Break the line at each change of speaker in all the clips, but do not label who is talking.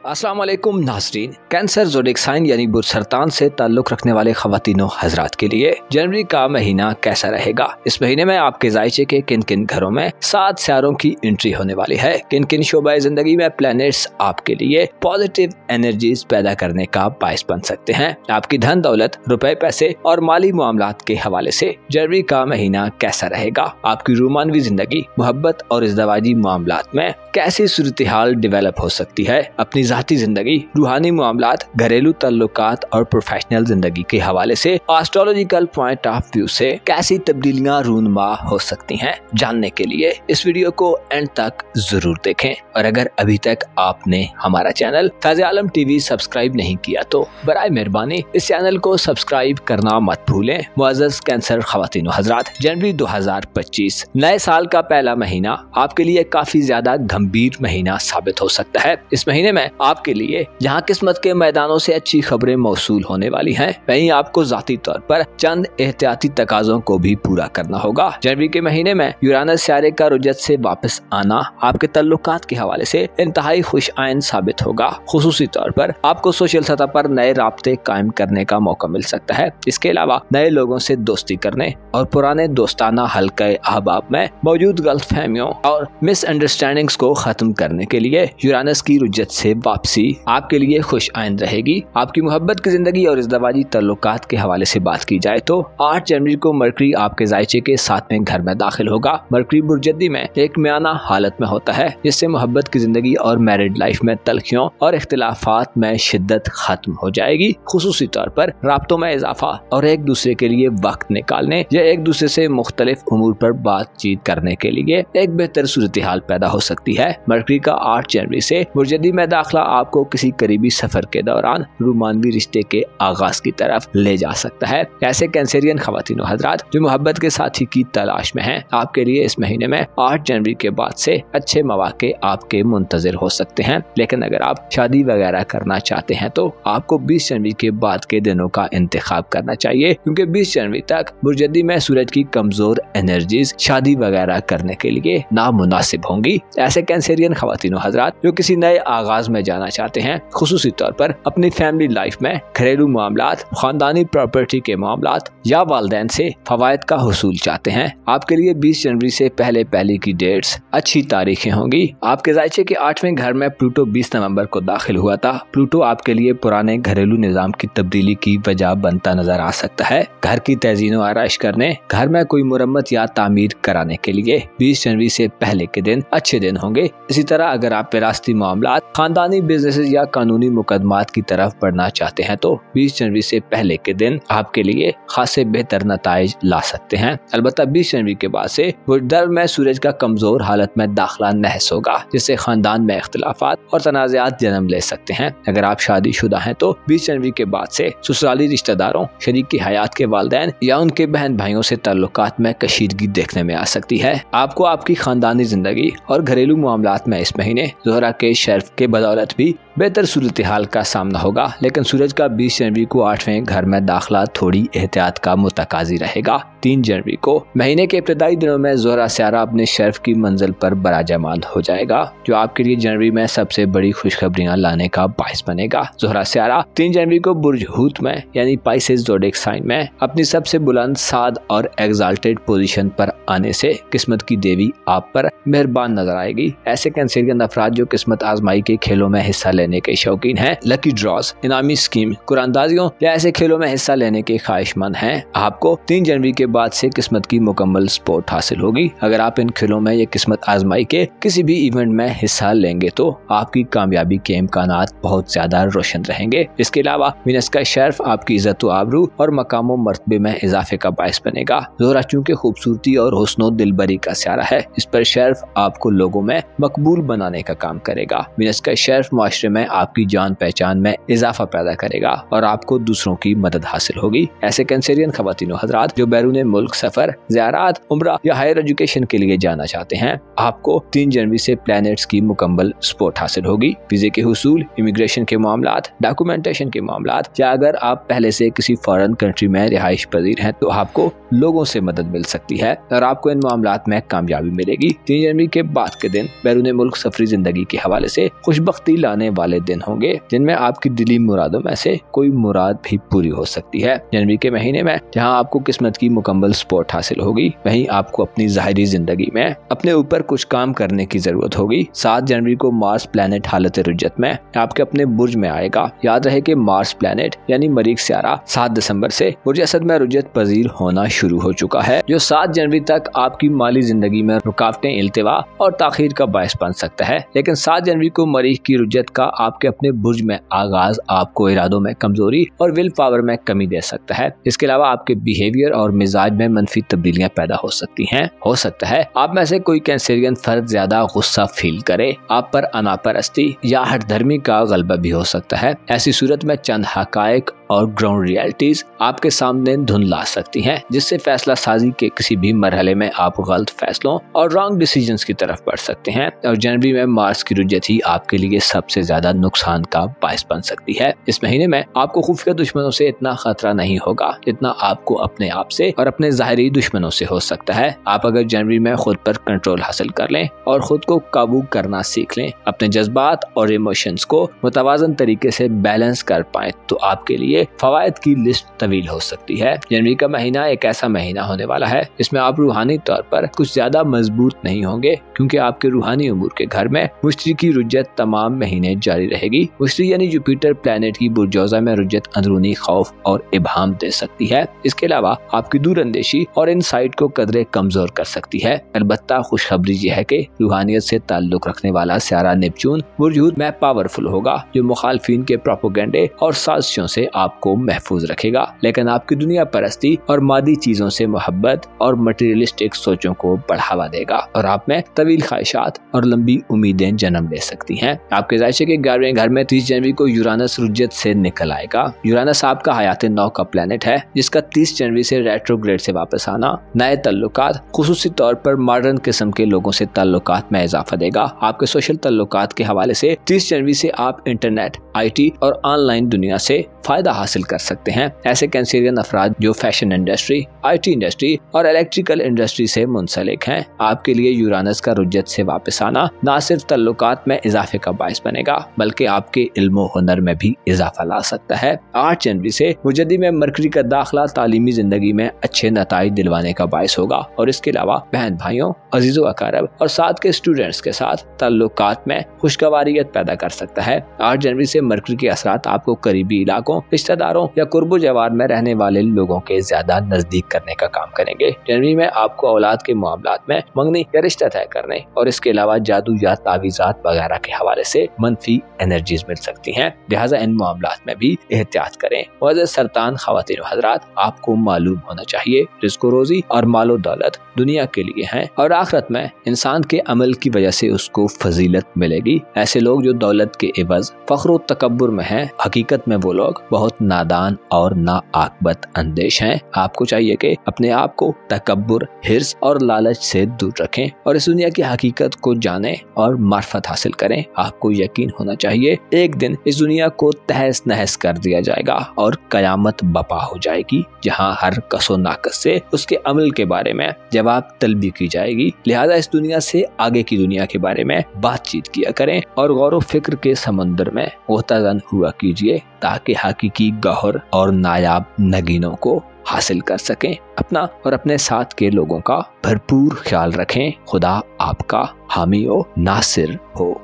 अस्सलाम वालेकुम नाज़रीन। कैंसर ज़ोडिक साइन यानी बुर्ज सरतान से ताल्लुक़ रखने वाले ख़वातीनों हज़रात के लिए जनवरी का महीना कैसा रहेगा। इस महीने में आपके ज़ायचे के किन किन घरों में 7 सितारों की एंट्री होने वाली है। किन किन शोबाए ज़िंदगी में प्लैनेट्स आपके लिए पॉजिटिव एनर्जीज पैदा करने का बायस बन सकते हैं। आपकी धन दौलत, रुपए पैसे और माली मामलात के हवाले से जनवरी का महीना कैसा रहेगा। आपकी रूमानवी ज़िंदगी, मोहब्बत और इज़्दवाजी मामलात में कैसी सूरत हाल डेवलप हो सकती है। अपनी ज़ाती जिंदगी, रूहानी मामलात, घरेलू ताल्लुकात और प्रोफेशनल जिंदगी के हवाले से एस्ट्रोलॉजिकल पॉइंट ऑफ व्यू से कैसी तब्दीलियां रूनुमा हो सकती हैं, जानने के लिए इस वीडियो को एंड तक जरूर देखें। और अगर अभी तक आपने हमारा चैनल फैज़ आलम टीवी सब्सक्राइब नहीं किया तो बराए मेहरबानी इस चैनल को सब्सक्राइब करना मत भूलें। मुअज़्ज़ज़ कैंसर ख़वातीन हज़रात, जनवरी 2025 नए साल का पहला महीना आपके लिए काफी ज्यादा गंभीर महीना साबित हो सकता है। इस महीने में आपके लिए जहां किस्मत के मैदानों से अच्छी खबरें मौसूल होने वाली हैं, वहीं आपको जाती तौर पर चंद एहतियाती तकाज़ों को भी पूरा करना होगा। जनवरी के महीने में यूरानस सियारे का रुजत से वापस आना आपके तल्लुकात के हवाले से इंतहाई खुश आइन साबित होगा। खुसूसी तौर पर आपको सोशल सतह पर नए राब्ते कायम करने का मौका मिल सकता है। इसके अलावा नए लोगों से दोस्ती करने और पुराने दोस्ताना हल्के अहबाब में मौजूद गलतफहमियों और मिसअंडरस्टैंडिंग्स को खत्म करने के लिए यूरानस की रुजत से वापसी आपके लिए खुश आइंद रहेगी। आपकी मोहब्बत की जिंदगी और इज़्दवाजी ताल्लुकात के हवाले से बात की जाए तो 8 जनवरी को मरकरी आपके ज़ायचे के 7वें घर में दाखिल होगा। मरकरी बुर्जद्दी में एक मियाना हालत में होता है, जिससे मोहब्बत की जिंदगी और मैरिड लाइफ में तलखियों और इख्तिलाफात में शिद्दत खत्म हो जाएगी। खुसूसी तौर पर राब्तों में इजाफा और एक दूसरे के लिए वक्त निकालने या एक दूसरे से मुख्तलिफ उमूर पर बातचीत करने के लिए एक बेहतर सूरत हाल पैदा हो सकती है। मरकरी का 8 जनवरी से बुर्जद्दी में दाखिला आपको किसी करीबी सफर के दौरान रूमानवी रिश्ते के आगाज की तरफ ले जा सकता है। ऐसे कैंसरियन ख़वातीन हज़रात जो मोहब्बत के साथी की तलाश में हैं, आपके लिए इस महीने में 8 जनवरी के बाद से अच्छे मौके आपके मुंतजर हो सकते हैं। लेकिन अगर आप शादी वगैरह करना चाहते हैं तो आपको 20 जनवरी के बाद के दिनों का इंतखाब करना चाहिए, क्योंकि 20 जनवरी तक बुर्जद्दी में सूरज की कमजोर एनर्जीज शादी वगैरह करने के लिए नामुनासिब होंगी। ऐसे कैंसरियन ख़वातीन हज़रात जो किसी नए आगाज में जाना चाहते हैं, खुसूसी तौर पर अपनी फैमिली लाइफ में घरेलू मामलात, खानदानी प्रॉपर्टी के मामलात या वालिदैन से फवायद का हुसूल चाहते हैं, आपके लिए 20 जनवरी से पहले की डेट्स अच्छी तारीखें होंगी। आपके ज़ायचे के 8वें घर में प्लूटो 20 नवंबर को दाखिल हुआ था। प्लूटो आपके लिए पुराने घरेलू निजाम की तब्दीली की वजह बनता नजर आ सकता है। घर की तज़ीनो आराइश करने, घर में कोई मुरम्मत या तामीर कराने के लिए 20 जनवरी से पहले के दिन अच्छे दिन होंगे। इसी तरह अगर आप विरासती मामलात, खानदानी बिजनेस या कानूनी मुकदमात की तरफ बढ़ना चाहते हैं तो 20 जनवरी से पहले के दिन आपके लिए खासे बेहतर नताइज ला सकते हैं। अलबत्ता 20 जनवरी के बाद से बुर्जदर में सूरज का कमजोर हालत में दाखिला नहस होगा, जिससे खानदान में इख्तिलाफात और तनाज़ात जन्म ले सकते हैं। अगर आप शादीशुदा हैं तो 20 जनवरी के बाद से ससुराली रिश्तेदारों, शरीक हयात के वालिदैन या उनके बहन भाइयों से ताल्लुकात में कशीदगी देखने में आ सकती है। आपको आपकी खानदानी जिंदगी और घरेलू मामलात में इस महीने ज़ोहरा के शर्फ के बदौलत भी बेहतर सूरत हाल का सामना होगा। लेकिन सूरज का 20 जनवरी को 8वें घर में दाखिला थोड़ी एहतियात का मुतकाजी रहेगा। 3 जनवरी को महीने के इब्तदाई दिनों में ज़ोहरा सियारा अपने शर्फ की मंजिल पर बराजमान हो जाएगा, जो आपके लिए जनवरी में सबसे बड़ी खुशखबरियां लाने का बायस बनेगा। ज़ोहरा सियारा 3 जनवरी को बुर्ज हूत में यानी पाइसेस ज़ोडिक साइन में अपनी सबसे बुलंद, साद और एग्जाल्टेड पोजीशन पर आने से किस्मत की देवी आप पर मेहरबान नजर आएगी। ऐसे कैंसरियन अफराद जो किस्मत आजमाई के खेलों में हिस्सा लेने के शौकीन हैं, लकी ड्रॉज, इनामी स्कीम, कुरानदाजियों या ऐसे खेलों में हिस्सा लेने के ख्वाहिशमंद हैं, आपको 3 जनवरी के बाद से किस्मत की मुकम्मल सपोर्ट हासिल होगी। अगर आप इन खेलों में या किस्मत आजमाई के किसी भी इवेंट में हिस्सा लेंगे तो आपकी कामयाबी के इम्कानात बहुत ज्यादा रोशन रहेंगे। इसके अलावा वीनस का शर्फ आपकी इज्जत व आबरू और मकाम मर्तबे में इजाफे का बायस बनेगा। ज़ोहरा चूंकि खूबसूरती और हुस्नो दिलबरी का सियारा है, इस पर शर्फ आपको लोगों में मकबूल बनाने का काम करेगा। वीनस का शर्फ माशरे में आपकी जान पहचान में इजाफा पैदा करेगा और आपको दूसरों की मदद हासिल होगी। ऐसे कैंसरियन ख़वातीन हज़रात जो बैरून मुल्क सफर, ज़ियारत, उम्रा या हायर एजुकेशन के लिए जाना चाहते हैं, आपको 3 जनवरी से प्लैनेट्स की मुकम्मल सपोर्ट हासिल होगी। वीजे के हुसूल, इमिग्रेशन के मामलात, डॉक्यूमेंटेशन के मामलात या अगर आप पहले से किसी फॉरेन कंट्री में रिहाइश पजीर हैं तो आपको लोगों से मदद मिल सकती है और आपको इन मामलात में कामयाबी मिलेगी। 3 जनवरी के बाद के दिन बैरून मुल्क सफरी जिंदगी के हवाले से खुशबख्ती लाने वाले वाले दिन होंगे जिनमें आपकी दिली मुरादों में से कोई मुराद भी पूरी हो सकती है। जनवरी के महीने में जहां आपको किस्मत की मुकम्मल सपोर्ट हासिल होगी, वहीं आपको अपनी ज़ाहिरी जिंदगी में अपने ऊपर कुछ काम करने की जरूरत होगी। 7 जनवरी को मार्स प्लैनेट हालत रुज्जत में आपके अपने बुर्ज में आएगा। याद रहे कि मार्स प्लैनेट यानी मरीख सियारा 7 दिसंबर से बुर्ज असद में रुज्जत पजीर होना शुरू हो चुका है, जो 7 जनवरी तक आपकी माली जिंदगी में रुकावटें, इल्तिवा और ताखीर का बायस बन सकता है। लेकिन 7 जनवरी को मरीख की रुज्जत का आपके अपने बुर्ज में आगाज आपको इरादों में कमजोरी और विल पावर में कमी दे सकता है। इसके अलावा आपके बिहेवियर और मिजाज में मनफी तब्दीलियां पैदा हो सकती हैं। हो सकता है आप में से कोई कैंसरियन फर्द ज्यादा गुस्सा फील करे, आप पर अनापरस्ती या हठधर्मी का गलबा भी हो सकता है। ऐसी सूरत में चंद हकायक और ग्राउंड रियलिटीज आपके सामने धुंधला सकती हैं, जिससे फैसला साजी के किसी भी मरहले में आप गलत फैसलों और रॉन्ग डिसीजंस की तरफ बढ़ सकते हैं। और जनवरी में मार्स की रुज्जत ही आपके लिए सबसे ज्यादा नुकसान का बायस बन सकती है। इस महीने में आपको खुफिया दुश्मनों से इतना खतरा नहीं होगा जितना आपको अपने आप से और अपने ज़ाहिरी दुश्मनों से हो सकता है। आप अगर जनवरी में खुद पर कंट्रोल हासिल कर लें और खुद को काबू करना सीख लें, अपने जज्बात और इमोशंस को मुतवाजन तरीके से बैलेंस कर पाएं, तो आपके लिए फवायद की लिस्ट तवील हो सकती है। जनवरी का महीना एक ऐसा महीना होने वाला है जिसमें आप रूहानी तौर पर कुछ ज्यादा मजबूत नहीं होंगे, क्योंकि आपके रूहानी उमूर के घर में मुश्तरी की रुज्जत तमाम महीने जारी रहेगी। मुश्तरी यानी जुपिटर प्लैनेट की बुर्जौजा में रुज्जत अंदरूनी खौफ और इबहाम दे सकती है। इसके अलावा आपकी दूरअंदेशी और इनसाइट को कदरे कमजोर कर सकती है। अलबत्ता खुशखबरी यह है कि रूहानियत से ताल्लुक रखने वाला सियारा नेपच्यून बुर्ज हूद में पावरफुल होगा, जो मुखालफिन के प्रोपेगेंडे और साजिशों से आपको महफूज रखेगा। लेकिन आपकी दुनिया परस्ती और मादी चीजों से मोहब्बत और मटेरियलिस्टिक सोचों को बढ़ावा देगा और आप में तवील ख्वाहिशात और लंबी उम्मीदें जन्म ले सकती हैं। आपके जायचे के 11वें घर में 30 जनवरी को यूरानस रुज्जत से निकल आएगा। यूरानस आपका हयात नौ का प्लेनेट है, जिसका 30 जनवरी से रेट्रोग्रेड से वापस आना नए तल्लुकात, खुसूसी तौर पर मॉडर्न किस्म के लोगों से तल्लुकात में इजाफा देगा। आपके सोशल तल्लुकात के हवाले से 30 जनवरी से आप इंटरनेट, IT और ऑनलाइन दुनिया से फायदा हासिल कर सकते हैं। ऐसे कैंसरियन अफराद जो फैशन इंडस्ट्री, IT इंडस्ट्री और इलेक्ट्रिकल इंडस्ट्री से मुंसलिक हैं, आपके लिए यूरानस का रुज्जत से वापस आना न सिर्फ तल्लुकात में इजाफे का बायस बनेगा, बल्कि आपके इल्म और हुनर में भी इजाफा ला सकता है। 8 जनवरी से मुजद्दी में मरकरी का दाखिला तालीमी जिंदगी में अच्छे नताइज दिलवाने का बायस होगा और इसके अलावा बहन भाइयों, अजीजों अकारब और साथ के स्टूडेंट्स के साथ तल्लुकात में खुशगवारियत पैदा कर सकता है। 8 जनवरी से मरकरी के असरात आपको करीबी इलाकों, रिश्तेदारों या कुर्बो जवार में रहने वाले लोगों के ज्यादा नजदीक करने का काम करेंगे। जनवरी में आपको औलाद के मामलात में मंगनी या रिश्ता तय करने और इसके अलावा जादू या तावीज़ात वगैरह के हवाले से मनफी एनर्जीज मिल सकती हैं, लिहाजा इन मामलात में भी एहतियात करें। वजह सरतान ख्वातीन हजरात, आपको मालूम होना चाहिए रिज़्क़ रोजी और मालो दौलत दुनिया के लिए हैं और आखिरत में इंसान के अमल की वजह से उसको फजीलत मिलेगी। ऐसे लोग जो दौलत के एवज फख्र और तकब्बुर में हैं, हकीकत में वो लोग बहुत नादान और नाआक़बत अंदेश हैं। आपको चाहिए कि अपने आप को तकब्बुर, हिर्स और लालच से दूर रखें और इस दुनिया की हकीकत को जानें और मार्फत हासिल करें। आपको यकीन होना चाहिए एक दिन इस दुनिया को तहस नहस कर दिया जाएगा और कयामत बपा हो जाएगी, जहां हर कसो नाकस से उसके अमल के बारे में जवाब तलबी की जाएगी। लिहाजा इस दुनिया से आगे की दुनिया के बारे में बातचीत किया करें और गौर व फिक्र के समंदर में गोतागन हुआ कीजिए, ताकि हकीकी गौहर और नायाब नगीनों को हासिल कर सकें। अपना और अपने साथ के लोगों का भरपूर ख्याल रखें। खुदा आपका हामी व नासिर हो।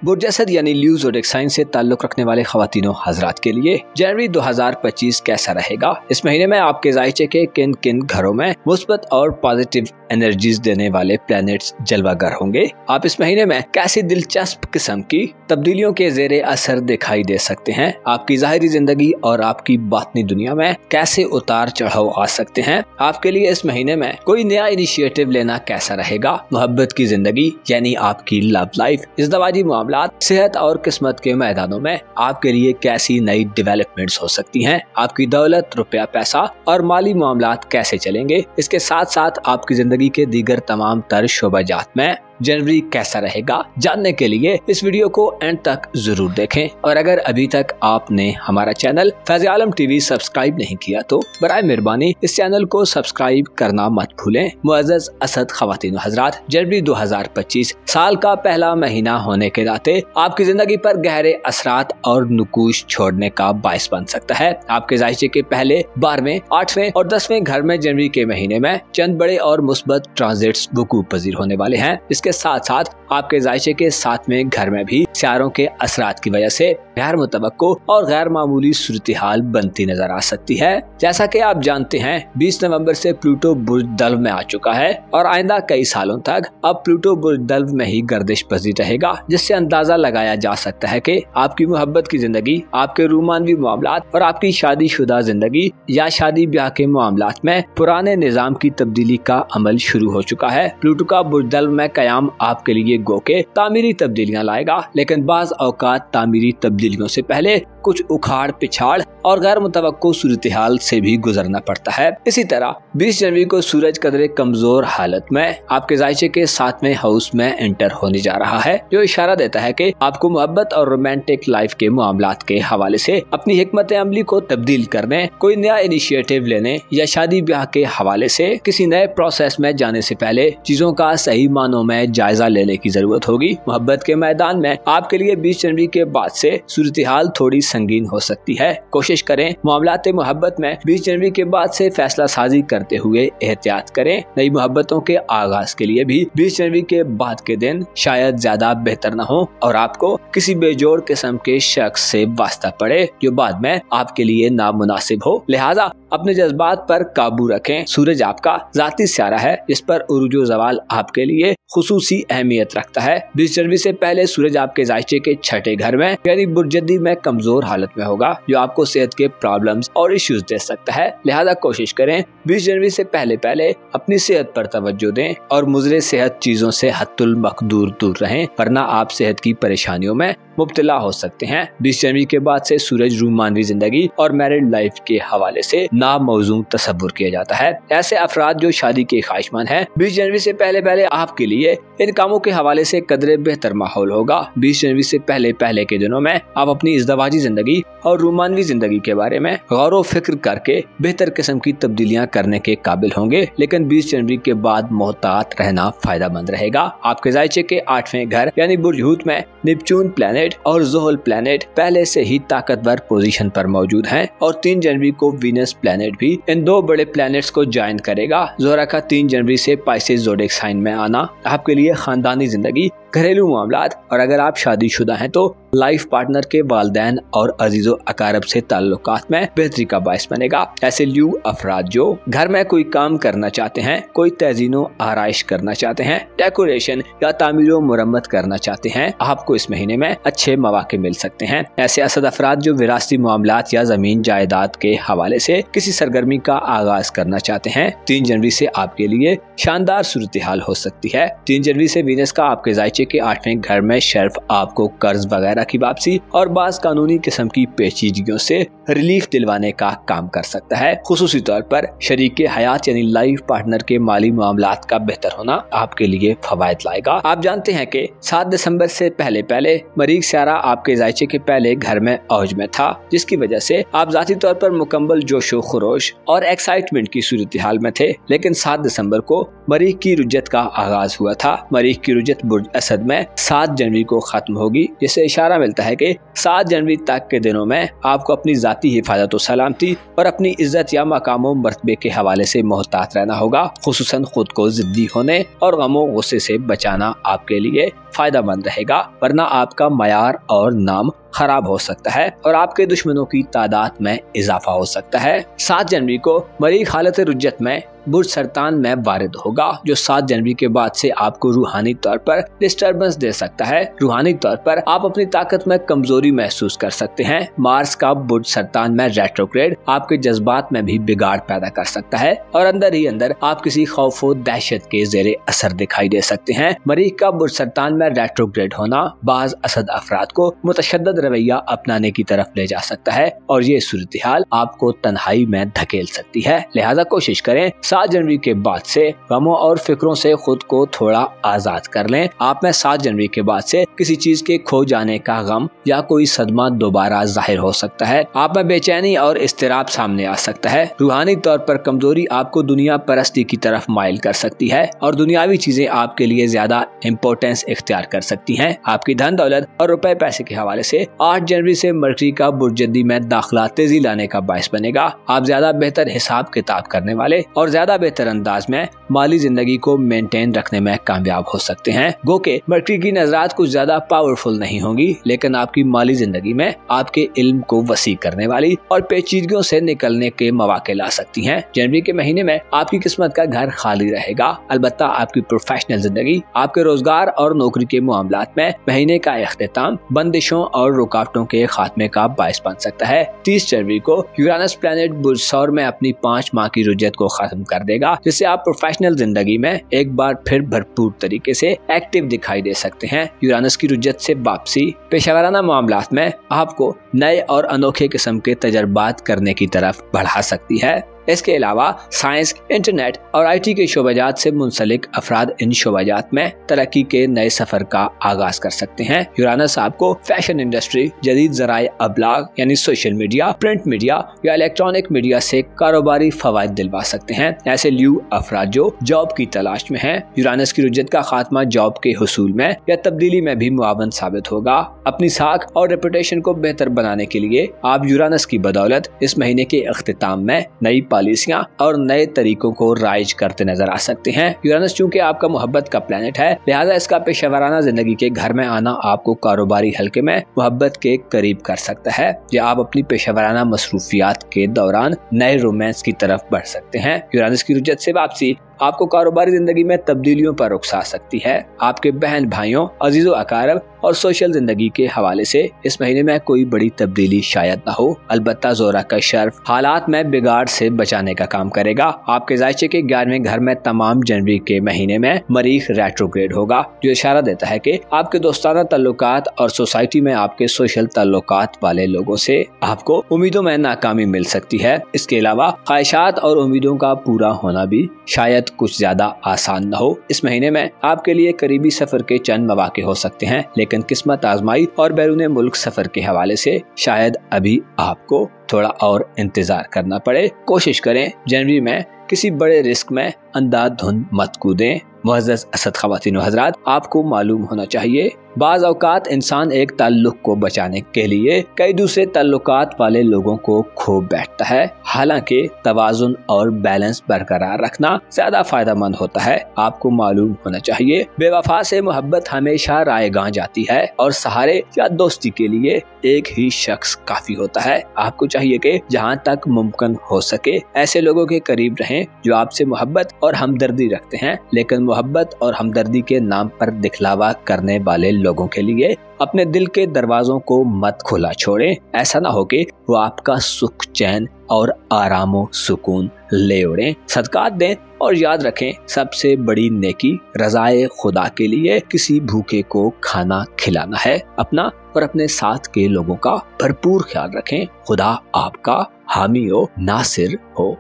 बुर्ज असद यानी ल्यू ज़ोडिएक साइन से ताल्लुक रखने वाले ख़वातीनों हजरात के लिए जनवरी 2025 कैसा रहेगा? इस महीने में आपके जायचे के किन किन घरों में मुस्बत और पॉजिटिव एनर्जीज देने वाले प्लैनेट्स जलवागर होंगे? आप इस महीने में कैसी दिलचस्प किस्म की तब्दीलियों के ज़ेरे असर दिखाई दे सकते हैं? आपकी ज़ाहिरी जिंदगी और आपकी बातनी दुनिया में कैसे उतार चढ़ाव आ सकते हैं? आपके लिए इस महीने में कोई नया इनिशिएटिव लेना कैसा रहेगा? मोहब्बत की जिंदगी यानी आपकी लव लाइफ, इज़्दवाजी मामला, सेहत और किस्मत के मैदानों में आपके लिए कैसी नई डेवलपमेंट्स हो सकती हैं? आपकी दौलत, रुपया, पैसा और माली मामलात कैसे चलेंगे? इसके साथ साथ आपकी जिंदगी के दीगर तमाम तर शोबाजात में जनवरी कैसा रहेगा, जानने के लिए इस वीडियो को एंड तक जरूर देखें। और अगर अभी तक आपने हमारा चैनल फैज़ आलम टीवी सब्सक्राइब नहीं किया तो बराए मेहरबानी इस चैनल को सब्सक्राइब करना मत भूलें। मुअज़्ज़ज़ असद ख़वातीन हज़रात, जनवरी 2025 साल का पहला महीना होने के नाते आपकी जिंदगी पर गहरे असरात और नुकूश छोड़ने का बायस बन सकता है। आपके जायचे के पहले 12वें, 8वें और 10वें घर में जनवरी के महीने में चंद बड़े और मुस्बत ट्रांजिट्स वकूअ पज़ीर होने वाले हैं। इसके साथ साथ आपके जायचे के 7वें घर में भी सियारों के असरात की वजह से गैर मुतवक्को और गैर मामूली सूरत हाल बनती नजर आ सकती है। जैसा कि आप जानते हैं 20 नवंबर से प्लूटो बुर्ज दल्व में आ चुका है और आइंदा कई सालों तक अब प्लूटो बुर्ज दल्व में ही गर्दिश पजीर रहेगा, जिससे अंदाजा लगाया जा सकता है कि आपकी मोहब्बत की जिंदगी, आपके रोमानवी मामलात और आपकी शादीशुदा जिंदगी या शादी ब्याह के मामलात में पुराने निजाम की तब्दीली का अमल शुरू हो चुका है। प्लूटो का बुर्ज दल्व में कयाम आपके लिए गो के तामीरी तब्दीलियां लाएगा, लेकिन बाज औकात तामीरी तब्दीलियों से पहले कुछ उखाड़ पिछाड़ और गैर मुतवक्को सूरत हाल से भी गुजरना पड़ता है। इसी तरह 20 जनवरी को सूरज कदरे कमजोर हालत में आपके जायचे के 7वें हाउस में एंटर होने जा रहा है, जो इशारा देता है कि आपको मोहब्बत और रोमांटिक लाइफ के मामलात के हवाले से अपनी हिकमत अमली को तब्दील करने, कोई नया इनिशिएटिव लेने या शादी ब्याह के हवाले से किसी नए प्रोसेस में जाने से पहले चीजों का सही मानों में जायजा लेने की जरूरत होगी। मोहब्बत के मैदान में आपके लिए 20 जनवरी के बाद से सूरत हाल थोड़ी संगीन हो सकती है। कोशिश करें मामलात मोहब्बत में 20 जनवरी के बाद से फैसला साजी करते हुए एहतियात करें। नई मोहब्बतों के आगाज के लिए भी 20 जनवरी के बाद के दिन शायद ज्यादा बेहतर न हो और आपको किसी बेजोड़ किस्म के शख्स से वास्ता पड़े जो बाद में आपके लिए नामुनासिब हो। लिहाजा अपने जज्बात पर काबू रखें। सूरज आपका जाती सियारा है, जिस पर उरूजो जवाल आपके लिए खुसूसी अहमियत रखता है। 20 जनवरी से पहले सूरज आपके जायचे के 6ठे घर में यानी बुर्जदी में कमजोर हालत में होगा, जो आपको सेहत के प्रॉब्लम्स और इश्यूज दे सकता है। लिहाजा कोशिश करें 20 जनवरी से पहले अपनी सेहत पर तवज्जो दें और मुज़रे सेहत चीजों से हत्तुल मकदूर दूर रहें, वरना आप सेहत की परेशानियों में मुब्तला हो सकते हैं। 20 जनवरी के बाद से सूरज रूमानवी जिंदगी और मैरिड लाइफ के हवाले से नामौजू तस्वुर किया जाता है। ऐसे अफराद जो शादी के ख्वाहिशमंद हैं, 20 जनवरी से पहले आपके लिए इन कामों के हवाले से कदरे बेहतर माहौल होगा। 20 जनवरी से पहले के दिनों में आप अपनी इज़्दवाजी जिंदगी और रूमानवी जिंदगी के बारे में गौर व फिक्र करके बेहतर किस्म की तब्दीलियां करने के काबिल होंगे, लेकिन 20 जनवरी के बाद मोहतात रहना फायदेमंद रहेगा। आपके जायचे के 8वें घर यानी बुर्ज हूत में नेपच्यून प्लैनेट और ज़ोहल प्लैनेट पहले से ही ताकतवर पोजीशन पर मौजूद हैं और 3 जनवरी को वीनस प्लैनेट भी इन दो बड़े प्लैनेट्स को ज्वाइन करेगा। ज़ोहरा का 3 जनवरी से पाइसेस ज़ोडिएक साइन में आना आपके लिए खानदानी जिंदगी, घरेलू मामलात और अगर आप शादीशुदा हैं तो लाइफ पार्टनर के वालिदैन और अजीजो अकारब से ताल्लुकात में बेहतरी का बायस बनेगा। ऐसे ल्यू अफराद जो घर में कोई काम करना चाहते हैं, कोई तज़ीनो आराइश करना चाहते हैं, डेकोरेशन या तामीरो मुरम्मत करना चाहते हैं, आपको इस महीने में अच्छे मौके मिल सकते हैं। ऐसे असद अफराद जो विरासती मामलात या जमीन जायदाद के हवाले से किसी सरगर्मी का आगाज करना चाहते हैं, 3 जनवरी से आपके लिए शानदार सूरत हाल हो सकती है। 3 जनवरी से वीनस का आपके जायचे के 8वें घर में शर्फ आपको कर्ज वगैरह की वापसी और बाज कानूनी किस्म की पेचीदगियों से रिलीफ दिलवाने का काम कर सकता है। खुसूसी तौर पर शरीक हयात यानी लाइफ पार्टनर के माली मामलात का बेहतर होना आपके लिए फवायद लाएगा। आप जानते हैं कि 7 दिसंबर से पहले मरीख सियारा आपके जायचे के पहले घर में औज में था, जिसकी वजह से आप जाती तौर पर मुकम्मल जोशो खरोश और एक्साइटमेंट की सूरत हाल में थे। लेकिन 7 दिसंबर को मरीख की रुजत का आगाज हुआ था। मरीख की रुजत बुर्ज असद में 7 जनवरी को खत्म होगी, जिससे इशारा मिलता है कि 7 जनवरी तक के दिनों में आपको अपनी जाती हिफाजत और सलामती और अपनी इज्जत या मकाम मर्तबे के हवाले से मोहतात रहना होगा। खुसूसन खुद को जिद्दी होने और गमो गुस्से से बचाना आपके लिए फायदेमंद रहेगा, वरना आपका मयार और नाम खराब हो सकता है और आपके दुश्मनों की तादाद में इजाफा हो सकता है। 7 जनवरी को मरीख हालत रुज्जत में बुर्ज सरतान में वारिद होगा, जो 7 जनवरी के बाद से आपको रूहानी तौर पर डिस्टर्बेंस दे सकता है। रूहानी तौर पर आप अपनी ताकत में कमजोरी महसूस कर सकते हैं। मार्स का बुर्ज सरतान में रेट्रोग्रेड आपके जज्बात में भी बिगाड़ पैदा कर सकता है और अंदर ही अंदर आप किसी खौफ व दहशत के जेरे असर दिखाई दे सकते हैं। मरीख का बुर्ज सरतान में रेट्रोग्रेड होना बाज असद अफराद को मुतशद्दद रवैया अपनाने की तरफ ले जा सकता है और ये सूरत हाल आपको तन्हाई में धकेल सकती है। लिहाजा कोशिश करें 7 जनवरी के बाद से गमों और फिक्रों से खुद को थोड़ा आजाद कर लें। आप में 7 जनवरी के बाद से किसी चीज के खो जाने का गम या कोई सदमा दोबारा जाहिर हो सकता है। आप में बेचैनी और इस्तिराब सामने आ सकता है। रूहानी तौर पर कमजोरी आपको दुनिया परस्ती की तरफ माइल कर सकती है और दुनियावी चीजें आपके लिए ज्यादा इम्पोर्टेंस इख्तियार कर सकती हैं। आपकी धन दौलत और रुपए पैसे के हवाले से 8 जनवरी से मर्करी का बुर्जदी में दाखिला तेजी लाने का बायस बनेगा। आप ज्यादा बेहतर हिसाब किताब करने वाले और ज्यादा बेहतर अंदाज में माली जिंदगी को मेंटेन रखने में कामयाब हो सकते हैं। गो के मर्करी की नजरात कुछ ज्यादा पावरफुल नहीं होंगी, लेकिन आपकी माली जिंदगी में आपके इल्म को वसी करने वाली और पेचीदगियों से निकलने के मौके ला सकती हैं। जनवरी के महीने में आपकी किस्मत का घर खाली रहेगा। अलबत्ता आपकी प्रोफेशनल जिंदगी, आपके रोजगार और नौकरी के मामलात में महीने का इख्तिताम बंदिशों और रुकावटों के खात्मे का बायस बन सकता है। 30 जनवरी को यूरानस प्लैनेट बुर्ज सौर में अपनी 5 माह की रुज्जत को खत्म कर देगा, जिससे आप प्रोफेशनल जिंदगी में एक बार फिर भरपूर तरीके से एक्टिव दिखाई दे सकते हैं। यूरानस की रुज्जत से वापसी पेशेवराना मामलात में आपको नए और अनोखे किस्म के तजर्बात करने की तरफ बढ़ा सकती है। इसके अलावा साइंस, इंटरनेट और IT के शोबाजात से मुंसलिक अफराद इन शोबाजात में तरक्की के नए सफर का आगाज कर सकते हैं। यूरानस आपको फैशन इंडस्ट्री, जदीद ज़राए अबलाग यानी सोशल मीडिया, प्रिंट मीडिया या इलेक्ट्रॉनिक मीडिया से कारोबारी फवायद दिलवा सकते हैं। ऐसे ल्यू अफराद जो जॉब की तलाश में हैं, यूरानस की रुज्जत का खात्मा जॉब के हुसूल में या तब्दीली में भी मुआवन साबित होगा। अपनी साख और रेपुटेशन को बेहतर बनाने के लिए आप यूरानस की बदौलत इस महीने के अख्तिताम में नई पॉलिसियां और नए तरीकों को राइज करते नजर आ सकते हैं। यूरानस चूंकि आपका मोहब्बत का प्लेनेट है, लिहाजा इसका पेशेवराना जिंदगी के घर में आना आपको कारोबारी हल्के में मोहब्बत के करीब कर सकता है, या आप अपनी पेशेवराना मसरूफियात के दौरान नए रोमांस की तरफ बढ़ सकते हैं। यूरानस की रुज्जत से वापसी आपको कारोबारी जिंदगी में तब्दीलियों पर उकसा सकती है। आपके बहन भाइयों, अजीजों अकारब और सोशल जिंदगी के हवाले से इस महीने में कोई बड़ी तब्दीली शायद न हो। अलबत्ता जोरा का शर्फ हालात में बिगाड़ से बचाने का काम करेगा। आपके जायचे के 11वें घर में तमाम जनवरी के महीने में मरीख रेट्रोग्रेड होगा, जो इशारा देता है कि आपके दोस्ताना ताल्लुकात और सोसाइटी में आपके सोशल ताल्लुकात वाले लोगों से आपको उम्मीदों में नाकामी मिल सकती है। इसके अलावा ख्वाहिशात और उम्मीदों का पूरा होना भी शायद कुछ ज्यादा आसान न हो। इस महीने में आपके लिए करीबी सफर के चंद मौके हो सकते हैं, लेकिन किस्मत आजमाई और बैरूने मुल्क सफर के हवाले से शायद अभी आपको थोड़ा और इंतजार करना पड़े। कोशिश करें जनवरी में किसी बड़े रिस्क में अंधाधुंध मत कूदें। मुअज़्ज़ज़ असद ख़वातीन व हज़रात, आपको मालूम होना चाहिए बाज़ औक़ात इंसान एक ताल्लुक को बचाने के लिए कई दूसरे ताल्लुकात वाले लोगों को खो बैठता है। हालांकि तवाज़ुन और बैलेंस बरकरार रखना ज्यादा फायदेमंद होता है। आपको मालूम होना चाहिए बेवफा से मोहब्बत हमेशा रायगां जाती है और सहारे या दोस्ती के लिए एक ही शख्स काफी होता है। आपको चाहिए कि जहाँ तक मुमकिन हो सके ऐसे लोगों के करीब रहें जो आपसे मोहब्बत और हमदर्दी रखते हैं, लेकिन मोहब्बत और हमदर्दी के नाम पर दिखलावा करने वाले लोगों के लिए अपने दिल के दरवाजों को मत खुला छोड़ें। ऐसा ना हो कि वो आपका सुख, चैन और आरामो सुकून ले उड़ें। सदकात दें और याद रखें, सबसे बड़ी नेकी रज़ाए खुदा के लिए किसी भूखे को खाना खिलाना है। अपना और अपने साथ के लोगों का भरपूर ख्याल रखें। खुदा आपका हामी हो, नासिर हो।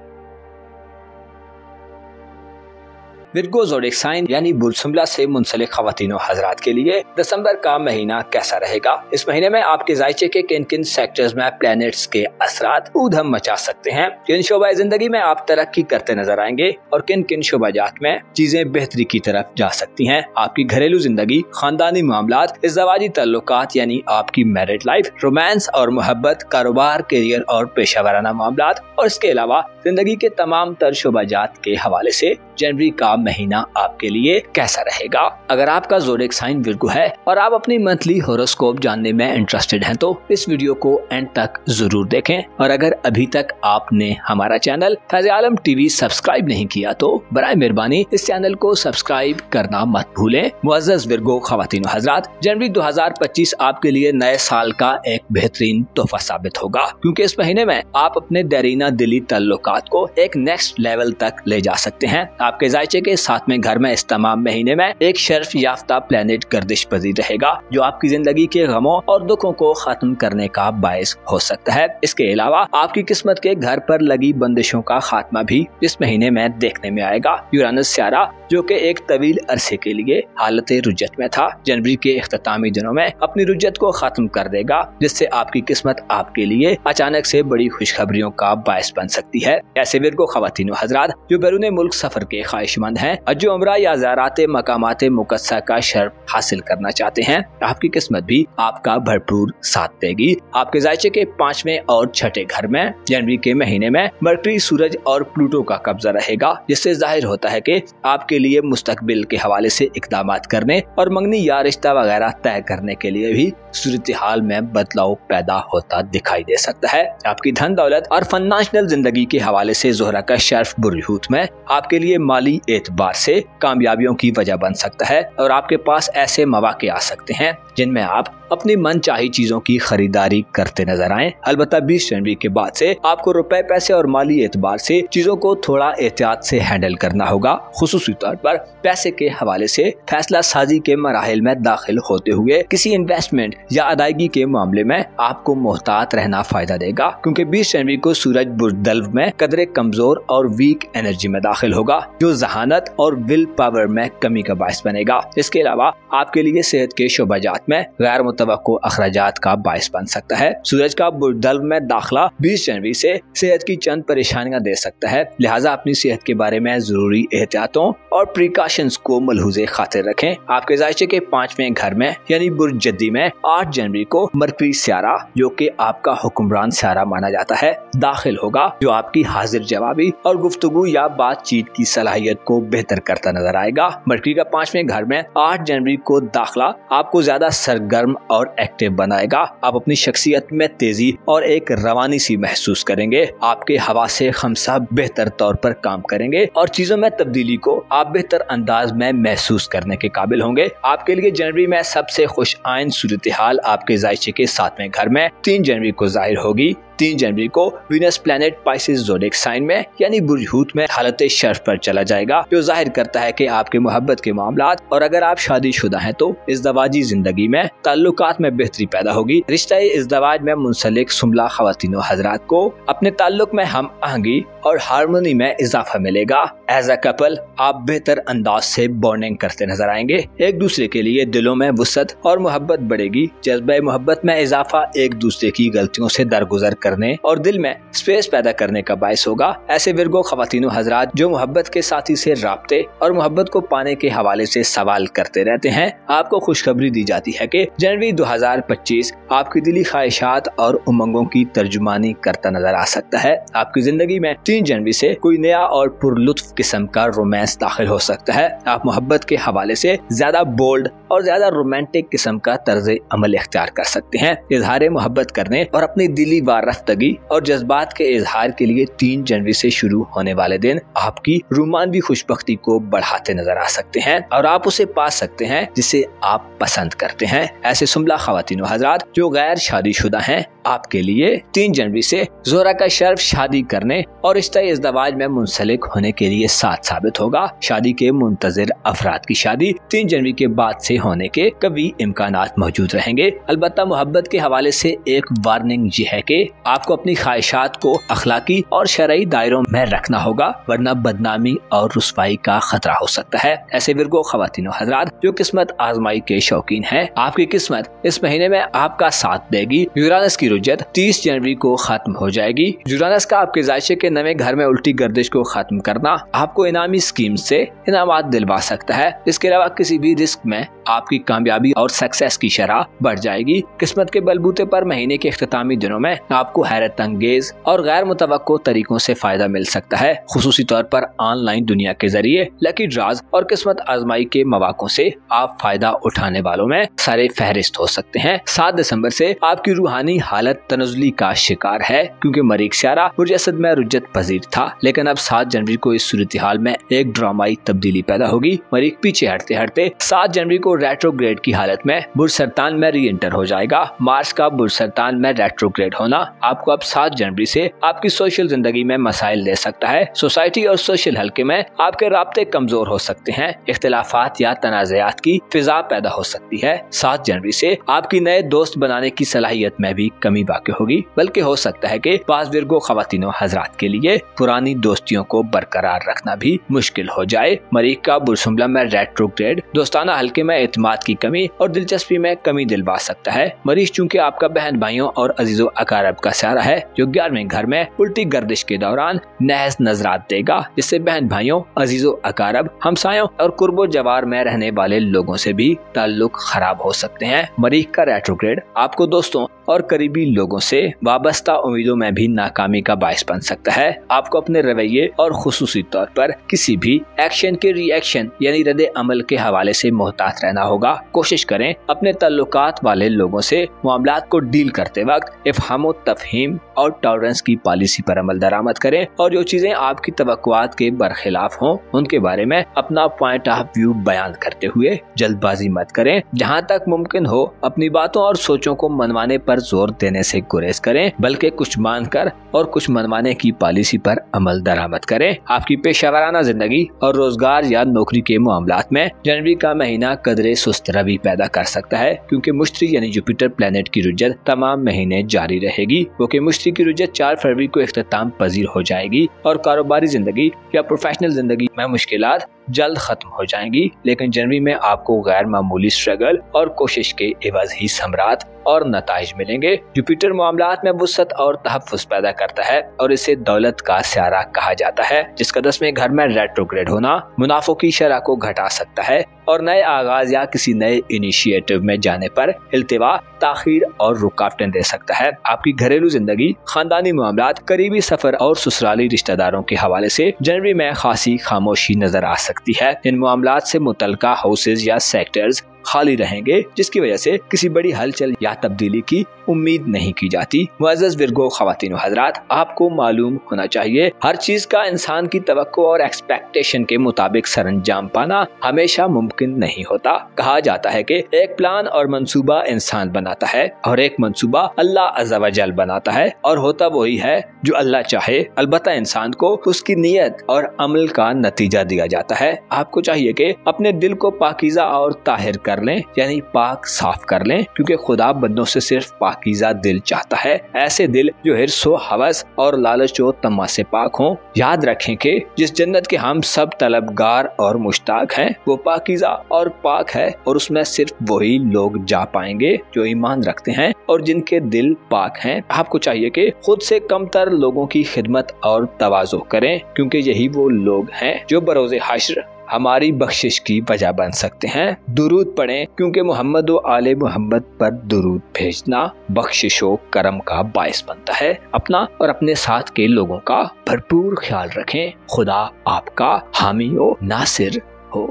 विर्गो ज़ोडिक साइन यानी बुलसुमला से मुंसलिक ख़वातीन व हज़रात के लिए दिसंबर का महीना कैसा रहेगा? इस महीने में आपके जायचे के किन किन सेक्टर्स में प्लैनेट्स के असरात ऊधम मचा सकते हैं? किन शोबा जिंदगी में आप तरक्की करते नजर आएंगे और किन किन शोबाजात में चीजें बेहतरी की तरफ जा सकती हैं? आपकी घरेलू जिंदगी, खानदानी मामलात, इज़्ज़वाजी ताल्लुकात यानी आपकी मैरिड लाइफ, रोमांस और मोहब्बत, कारोबार, करियर और पेशा वाराना मामलात और इसके अलावा जिंदगी के तमाम तर शोबाजात के हवाले से जनवरी का महीना आपके लिए कैसा रहेगा? अगर आपका ज़ोडिक साइन विर्गो है और आप अपनी मंथली होरोस्कोप जानने में इंटरेस्टेड हैं तो इस वीडियो को एंड तक जरूर देखें। और अगर अभी तक आपने हमारा चैनल फैज़ आलम टीवी सब्सक्राइब नहीं किया तो बराए मेहरबानी इस चैनल को सब्सक्राइब करना मत भूलें। मुअज़्ज़ज़ विर्गो ख़वातीन व हज़रात, जनवरी 2025 आपके लिए नए साल का एक बेहतरीन तोहफा साबित होगा, क्योंकि इस महीने में आप अपने देरीना दिली ताल्लुकात को एक नेक्स्ट लेवल तक ले जा सकते हैं। आपके जायचे के के 7वें घर में इस तमाम महीने में एक शर्फ याफ्ता प्लेनेट गर्दिश पजीर रहेगा, जो आपकी जिंदगी के गमों और दुखों को खत्म करने का बायस हो सकता है। इसके अलावा आपकी किस्मत के घर पर लगी बंदिशों का खात्मा भी इस महीने में देखने में आएगा। यूरानस सियारा, जो कि एक तवील अरसे के लिए हालत रुज्जत में था, जनवरी के इख्तितामी दिनों में अपनी रुज्जत को खत्म कर देगा, जिससे आपकी किस्मत आपके लिए अचानक से बड़ी खुशखबरियों का बायस बन सकती है। ऐसे विर्गो ख्वातीन व हज़रात जो बैरून मुल्क सफर के ख्वाहिशमंद हैं, हज उम्रा या ज़ियारत मकामात मुक़द्दसा का शर्फ हासिल करना चाहते हैं, आपकी किस्मत भी आपका भरपूर साथ देगी। आपके ज़ायचे के 5वें और 6ठे घर में जनवरी के महीने में मरकरी, सूरज और प्लूटो का कब्जा रहेगा, जिससे जाहिर होता है कि आपके लिए मुस्तकबिल के हवाले से इक़दामात करने और मंगनी या रिश्ता वगैरह तय करने के लिए भी सूरत हाल में बदलाव पैदा होता दिखाई दे सकता है। आपकी धन दौलत और फाइनेंशियल जिंदगी के हवाले से ज़ोहरा का शर्फ बुर्ज हूत में आपके लिए माली एतबार से कामयाबियों की वजह बन सकता है और आपके पास ऐसे मौके आ सकते हैं जिनमें आप अपनी मनचाही चीजों की खरीदारी करते नजर आएं। अलबत्ता 20 जनवरी के बाद से आपको रुपए, पैसे और माली एतबार से चीजों को थोड़ा एहतियात से हैंडल करना होगा। खुसूसी तौर पर पैसे के हवाले से फैसला साजी के मराहिल में दाखिल होते हुए किसी इन्वेस्टमेंट या अदायगी के मामले में आपको मोहतात रहना फायदा देगा, क्योंकि 20 जनवरी को सूरज बुर्ज दल्व में कदरे कमजोर और वीक एनर्जी में दाखिल होगा, जो जहानत और विल पावर में कमी का बायस बनेगा। इसके अलावा आपके लिए सेहत के शोबाजात में गैर मुतवक्को अखराजात का बायस बन सकता है। सूरज का बुर्ज दल्व में दाखिला 20 जनवरी से सेहत की चंद परेशानियां दे सकता है, लिहाजा अपनी सेहत के बारे में जरूरी एहतियातों और प्रिकॉशंस को मलहूज़े खातिर रखें। आपके ज़ायचे के 5वें घर में यानी बुर्ज जद्दी में 8 जनवरी को मरकरी सियारा, जो कि आपका हुक्मरान सियारा माना जाता है, दाखिल होगा, जो आपकी हाजिर जवाबी और गुफ्तगू या बातचीत की सलाहियत को बेहतर करता नजर आएगा। मरकरी का 5वें घर में 8 जनवरी को दाखिला आपको ज्यादा सरगर्म और एक्टिव बनाएगा। आप अपनी शख्सियत में तेजी और एक रवानी सी महसूस करेंगे। आपके हवा से खमसा बेहतर तौर पर काम करेंगे और चीजों में तब्दीली को आप बेहतर अंदाज में महसूस करने के काबिल होंगे। आपके लिए जनवरी में सबसे खुश आइन सूरत हाल आपके ज़ायचे के 7वें घर में 3 जनवरी को जाहिर होगी। 3 जनवरी को Venus planet Pisces zodiac sign में यानी बुर्ज हूत में हालत शर्फ पर चला जाएगा, जो जाहिर करता है कि आपके मोहब्बत के मामलात और अगर आप शादीशुदा हैं तो इज़्दवाजी जिंदगी में ताल्लुकात में बेहतरी पैदा होगी। रिश्ता इज़्दवाज में मुंसलिक सुमला ख्वातीन हज़रात को अपने ताल्लुक में हम आहंगी और हारमोनी में इजाफा मिलेगा। एज अ कपल आप बेहतर अंदाज से बॉन्डिंग करते नजर आएंगे। एक दूसरे के लिए दिलों में वुसअत और मोहब्बत बढ़ेगी। जज्बे मोहब्बत में इजाफा एक दूसरे की गलतियों से दरगुजर करने और दिल में स्पेस पैदा करने का बायस होगा। ऐसे विर्गो ख्वातीन हज़रात जो मोहब्बत के साथी से राब्ते और मोहब्बत को पाने के हवाले से सवाल करते रहते हैं, आपको खुशखबरी दी जाती है कि जनवरी 2025 आपकी दिली ख्वाहिशात और उमंगों की तर्जुमानी करता नजर आ सकता है। आपकी जिंदगी में 3 जनवरी से कोई नया और पुरलुत्फ किस्म का रोमांस दाखिल हो सकता है। आप मोहब्बत के हवाले से ज्यादा बोल्ड और ज्यादा रोमांटिक किस्म का तर्ज अमल इख्तियार कर सकते हैं। इजहार मोहब्बत करने और अपनी दिली वारफ्तगी और जज्बात के इजहार के लिए 3 जनवरी से शुरू होने वाले दिन आपकी रोमांवी खुशबख्ती को बढ़ाते नजर आ सकते हैं और आप उसे पा सकते हैं जिसे आप पसंद करते हैं। ऐसे सुमला ख्वातीन हज़रात जो गैर शादीशुदा हैं, आपके लिए 3 जनवरी से ज़ोहरा का शर्फ शादी करने और रिश्ता इज़्दवाज में मुंसलिक होने के लिए साथ साबित होगा। शादी के मुंतज़िर अफराद की शादी 3 जनवरी के बाद से होने के कभी इम्कानात मौजूद रहेंगे। अलबत्ता मोहब्बत के हवाले से एक वार्निंग ये है कि आपको अपनी ख्वाहिशात को अखलाकी और शरई दायरों में रखना होगा, वरना बदनामी और रुसवाई का खतरा हो सकता है। ऐसे विर्गो ख्वातीन हज़रात जो किस्मत आजमाई के शौकीन हैं, आपकी किस्मत इस महीने में आपका साथ देगी। यूरानस की रुजत 30 जनवरी को खत्म हो जाएगी। यूरानस का आपके ज़ायचे के 9वें घर में उल्टी गर्दिश को खत्म करना आपको इनामी स्कीम से इनामात दिलवा सकता है। इसके अलावा किसी भी रिस्क में आपकी कामयाबी और सक्सेस की शरह बढ़ जाएगी। किस्मत के बलबूते पर महीने के इख्तितामी दिनों में आपको हैरत अंगेज और गैर मुतवक्को तरीकों से फायदा मिल सकता है। खुसूसी तौर पर ऑनलाइन दुनिया के जरिए लकी ड्राज और किस्मत आजमाई के मौकों से आप फायदा उठाने वालों में सारे फहरिस्त हो सकते हैं। 7 दिसंबर से आपकी रूहानी हालत तनज़ुली का शिकार है, क्योंकि मरीख सियारा बुर्ज असद में रुज्जत पजीर था, लेकिन अब 7 जनवरी को इस सूरत हाल में एक ड्रामाई तब्दीली पैदा होगी। मरीख पीछे हटते हटते 7 जनवरी को रेट्रोग्रेड की हालत में बुर्ज सरतान में री एंटर हो जाएगा। मार्स का बुर्ज सरतान में रेट्रोग्रेड होना आपको अब 7 जनवरी से आपकी सोशल जिंदगी में मसाइल दे सकता है। सोसाइटी और सोशल हल्के में आपके राब्ते कमजोर हो सकते हैं। इख्तिलाफात या तनाज़ात की फिजा पैदा हो सकती है। 7 जनवरी से आपकी नए दोस्त बनाने की सलाहियत में भी कमी बाकी होगी, बल्कि हो सकता है कि बाज़ विर्गो ख़वातीनो हज़रात के लिए पुरानी दोस्तियों को बरकरार रखना भी मुश्किल हो जाए। मरीख का बुर्ज हुमला में रेट्रोग्रेड दोस्ताना हल्के में एतमाद की कमी और दिलचस्पी में कमी दिलवा सकता है। मरीख चूँकि आपका बहन भाइयों और अजीजों अकारब का सहारा है, जो 11वें घर में उल्टी गर्दिश के दौरान नहस नजरात देगा, जिससे बहन भाइयों, अजीजों अकारब, हमसायों और कुर्बो जवार में रहने वाले लोगों से भी ताल्लुक खराब हो सकते हैं। मरीख का रेट्रोग्रेड आपको दोस्तों और करीबी लोगों से वाबस्ता उम्मीदों में भी नाकामी का बायस बन सकता है। आपको अपने रवैये और खुसूसी तौर पर किसी भी एक्शन के रिएक्शन यानी रद्द अमल के हवाले से मोहतात रहना होगा। कोशिश करें अपने ताल्लुकात वाले लोगों से मामलात को डील करते वक्त इफ़हाम तफहीम और टॉलरेंस की पॉलिसी पर अमल दरामद करें, और जो चीजें आपकी तवक्कुआत के बरखिलाफ हों उनके बारे में अपना पॉइंट ऑफ व्यू बयान करते हुए जल्दबाजी मत करें। जहां तक मुमकिन हो अपनी बातों और सोचों को मनवाने पर जोर देने से गुरेज करें, बल्कि कुछ मानकर और कुछ मनवाने की पॉलिसी पर अमल दरामद करें। आपकी पेशावराना जिंदगी और रोजगार या नौकरी के मामलात में जनवरी का महीना कदरे सुस्त रवि पैदा कर सकता है, क्योंकि मुश्तरी यानी जुपिटर प्लेनेट की रुजत तमाम महीने जारी रहेगी। वो कि मुश्तरी की रुजत 4 फरवरी को इख्तिताम पजीर हो जाएगी और कारोबारी जिंदगी या प्रोफेशनल जिंदगी में मुश्किलात जल्द खत्म हो जाएंगी। लेकिन जनवरी में आपको गैर मामूली स्ट्रगल और कोशिश के एवज ही समरात और नताइज मिलेंगे। जुपिटर मामलात में वुसअत और तहफ़्फ़ुज़ पैदा करता है और इसे दौलत का स्यारा कहा जाता है, जिसका 10वें घर में रेट्रोग्रेड होना मुनाफों की शरह को घटा सकता है और नए आगाज या किसी नए इनिशिएटिव में जाने पर इल्तिवा, ताखीर और रुकावटें दे सकता है। आपकी घरेलू जिंदगी, खानदानी मामलात, करीबी सफर और ससुराली रिश्तेदारों के हवाले से जनवरी में खासी खामोशी नजर आ सकती है। इन मामलात से मुतल्लिका हाउसेज या सेक्टर्स खाली रहेंगे, जिसकी वजह से किसी बड़ी हलचल या तब्दीली की उम्मीद नहीं की जाती। मुअज़्ज़ज़ विर्गो ख़वातीनो हज़रात, आपको मालूम होना चाहिए हर चीज का इंसान की तवक्को और एक्सपेक्टेशन के मुताबिक सरअंजाम पाना हमेशा मुमकिन नहीं होता। कहा जाता है कि एक प्लान और मंसूबा इंसान बनाता है और एक मंसूबा अल्लाह अज़्ज़ा व जल बनाता है, और होता वही है जो अल्लाह चाहे। अलबत्ता इंसान को उसकी नीयत और अमल का नतीजा दिया जाता है। आपको चाहिए कि अपने दिल को पाकीज़ा और ताहिर कर लें, यानी पाक साफ कर लें, क्योंकि खुदा बंदों से सिर्फ पाकीज़ा दिल चाहता है। ऐसे दिल जो हिर्स व हवस और लालच व तमा से पाक हों। याद रखें कि जिस जन्नत के हम सब तलबगार और मुश्ताक हैं वो पाकीज़ा और पाक है, और उसमें सिर्फ वही लोग जा पाएंगे जो ईमान रखते हैं और जिनके दिल पाक हैं। आपको चाहिए कि खुद से कमतर लोगों की खिदमत और तवाज़ो करें, क्योंकि यही वो लोग हैं जो बरोज़े हश्र हमारी बख्शिश की वजह बन सकते हैं। दुरूद पढ़ें, क्योंकि मोहम्मद व आले मोहम्मद पर दुरूद भेजना बख्शिश व करम का बायस बनता है। अपना और अपने साथ के लोगों का भरपूर ख्याल रखें। खुदा आपका हामी व नासिर हो।